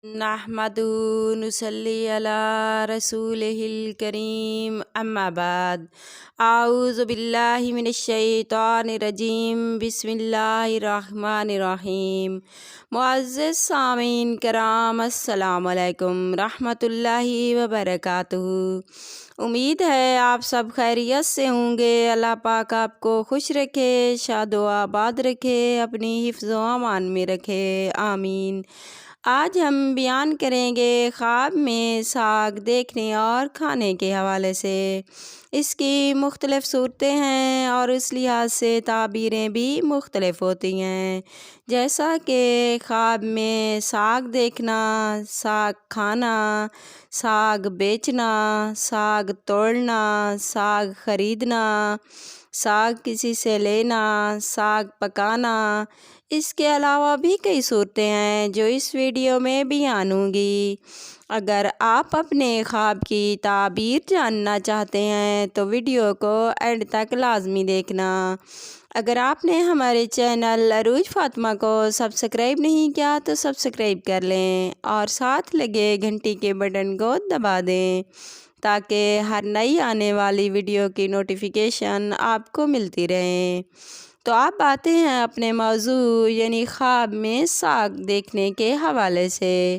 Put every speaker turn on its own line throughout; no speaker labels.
نحمدو نصلی علی رسولہ الکریم اما بعد اعوذ باللہ من الشیطان الرجیم بسم اللہ الرحمن الرحیم۔ معزز سامعین کرام، السلام علیکم رحمۃ اللہ وبرکاتہ۔ امید ہے آپ سب خیریت سے ہوں گے۔ اللہ پاک آپ کو خوش رکھے، شاد و آباد رکھے، اپنی حفظ و امان میں رکھے، آمین۔ آج ہم بیان کریں گے خواب میں ساگ دیکھنے اور کھانے کے حوالے سے۔ اس کی مختلف صورتیں ہیں اور اس لحاظ سے تعبیریں بھی مختلف ہوتی ہیں، جیسا کہ خواب میں ساگ دیکھنا، ساگ کھانا، ساگ بیچنا، ساگ توڑنا، ساگ خریدنا، ساگ کسی سے لینا، ساگ پکانا۔ اس کے علاوہ بھی کئی صورتیں ہیں جو اس ویڈیو میں بیان ہوں گی۔ اگر آپ اپنے خواب کی تعبیر جاننا چاہتے ہیں تو ویڈیو کو اینڈ تک لازمی دیکھنا۔ اگر آپ نے ہمارے چینل عروج فاطمہ کو سبسکرائب نہیں کیا تو سبسکرائب کر لیں اور ساتھ لگے گھنٹی کے بٹن کو دبا دیں تاکہ ہر نئی آنے والی ویڈیو کی نوٹیفیکیشن آپ کو ملتی رہے۔ تو آپ آتے ہیں اپنے موضوع یعنی خواب میں ساگ دیکھنے کے حوالے سے۔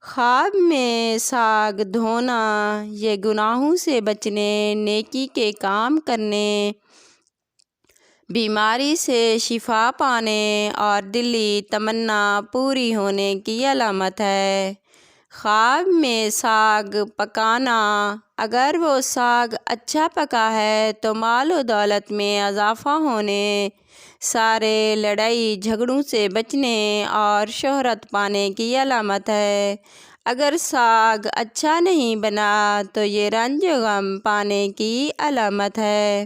خواب میں ساگ دھونا یہ گناہوں سے بچنے، نیکی کے کام کرنے، بیماری سے شفا پانے اور دلی تمنا پوری ہونے کی علامت ہے۔ خواب میں ساگ پکانا، اگر وہ ساگ اچھا پکا ہے تو مال و دولت میں اضافہ ہونے، سارے لڑائی جھگڑوں سے بچنے اور شہرت پانے کی علامت ہے۔ اگر ساگ اچھا نہیں بنا تو یہ رنج و غم پانے کی علامت ہے۔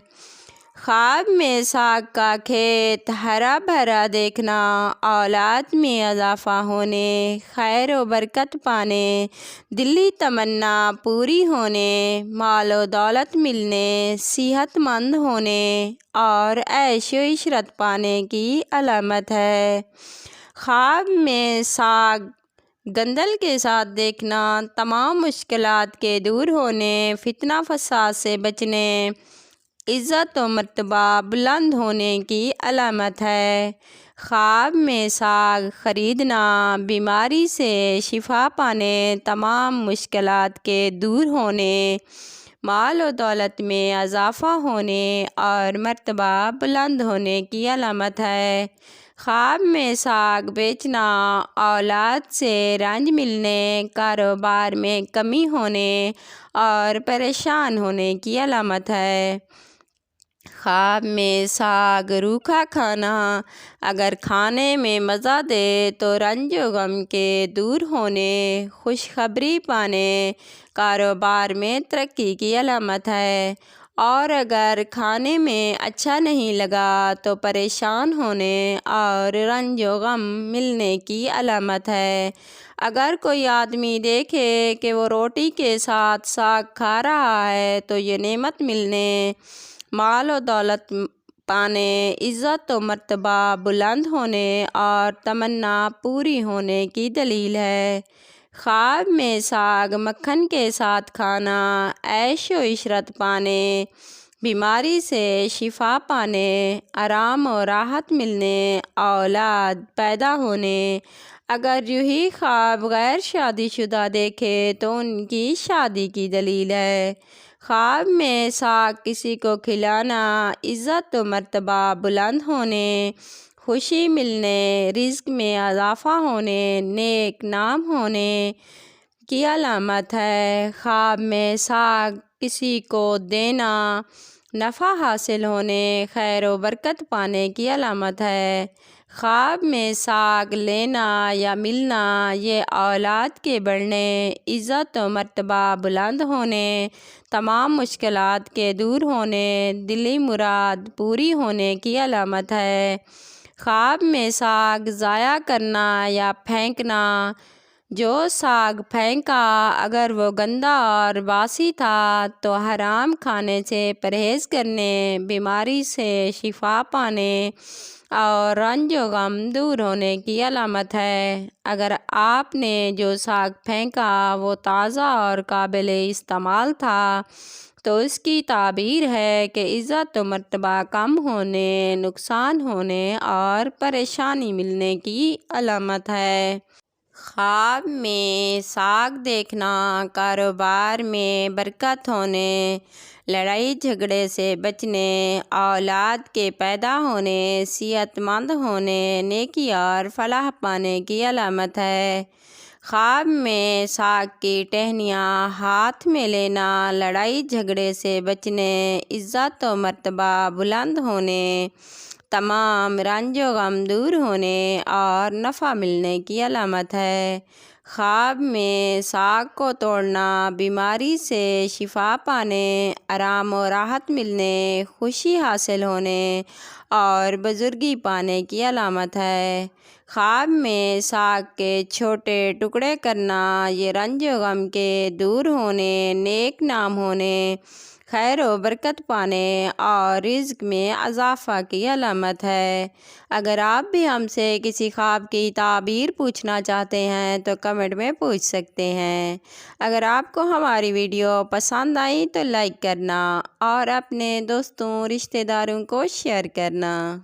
خواب میں ساگ کا کھیت ہرا بھرا دیکھنا، اولاد میں اضافہ ہونے، خیر و برکت پانے، دلی تمنا پوری ہونے، مال و دولت ملنے، صحت مند ہونے اور عیش و عشرت پانے کی علامت ہے۔ خواب میں ساگ گندل کے ساتھ دیکھنا، تمام مشکلات کے دور ہونے، فتنہ فساد سے بچنے، عزت و مرتبہ بلند ہونے کی علامت ہے۔ خواب میں ساگ خریدنا، بیماری سے شفا پانے، تمام مشکلات کے دور ہونے، مال و دولت میں اضافہ ہونے اور مرتبہ بلند ہونے کی علامت ہے۔ خواب میں ساگ بیچنا، اولاد سے رنج ملنے، کاروبار میں کمی ہونے اور پریشان ہونے کی علامت ہے۔ خواب میں ساگ روکھا کھانا، اگر کھانے میں مزہ دے تو رنج و غم کے دور ہونے، خوشخبری پانے، کاروبار میں ترقی کی علامت ہے۔ اور اگر کھانے میں اچھا نہیں لگا تو پریشان ہونے اور رنج و غم ملنے کی علامت ہے۔ اگر کوئی آدمی دیکھے کہ وہ روٹی کے ساتھ ساگ کھا رہا ہے تو یہ نعمت ملنے، مال و دولت پانے، عزت و مرتبہ بلند ہونے اور تمنا پوری ہونے کی دلیل ہے۔ خواب میں ساگ مکھن کے ساتھ کھانا، عیش و عشرت پانے، بیماری سے شفا پانے، آرام و راحت ملنے، اولاد پیدا ہونے۔ اگر یہی خواب غیر شادی شدہ دیکھے تو ان کی شادی کی دلیل ہے۔ خواب میں ساگ کسی کو کھلانا، عزت و مرتبہ بلند ہونے، خوشی ملنے، رزق میں اضافہ ہونے، نیک نام ہونے کی علامت ہے۔ خواب میں ساگ کسی کو دینا، نفع حاصل ہونے، خیر و برکت پانے کی علامت ہے۔ خواب میں ساگ لینا یا ملنا یہ اولاد کے بڑھنے، عزت و مرتبہ بلند ہونے، تمام مشکلات کے دور ہونے، دلی مراد پوری ہونے کی علامت ہے۔ خواب میں ساگ ضائع کرنا یا پھینکنا، جو ساگ پھینکا اگر وہ گندا اور باسی تھا تو حرام کھانے سے پرہیز کرنے، بیماری سے شفا پانے اور رنج و غم دور ہونے کی علامت ہے۔ اگر آپ نے جو ساگ پھینکا وہ تازہ اور قابل استعمال تھا تو اس کی تعبیر ہے کہ عزت و مرتبہ کم ہونے، نقصان ہونے اور پریشانی ملنے کی علامت ہے۔ خواب میں ساگ دیکھنا کاروبار میں برکت ہونے، لڑائی جھگڑے سے بچنے، اولاد کے پیدا ہونے، صحت مند ہونے، نیکی اور فلاح پانے کی علامت ہے۔ خواب میں ساگ کی ٹہنیاں ہاتھ میں لینا لڑائی جھگڑے سے بچنے، عزت و مرتبہ بلند ہونے، تمام رنج و غم دور ہونے اور نفع ملنے کی علامت ہے۔ خواب میں ساگ کو توڑنا بیماری سے شفا پانے، آرام و راحت ملنے، خوشی حاصل ہونے اور بزرگی پانے کی علامت ہے۔ خواب میں ساگ کے چھوٹے ٹکڑے کرنا یہ رنج و غم کے دور ہونے، نیک نام ہونے، خیر و برکت پانے اور رزق میں اضافہ کی علامت ہے۔ اگر آپ بھی ہم سے کسی خواب کی تعبیر پوچھنا چاہتے ہیں تو کمنٹ میں پوچھ سکتے ہیں۔ اگر آپ کو ہماری ویڈیو پسند آئی تو لائک کرنا اور اپنے دوستوں رشتہ داروں کو شیئر کرنا۔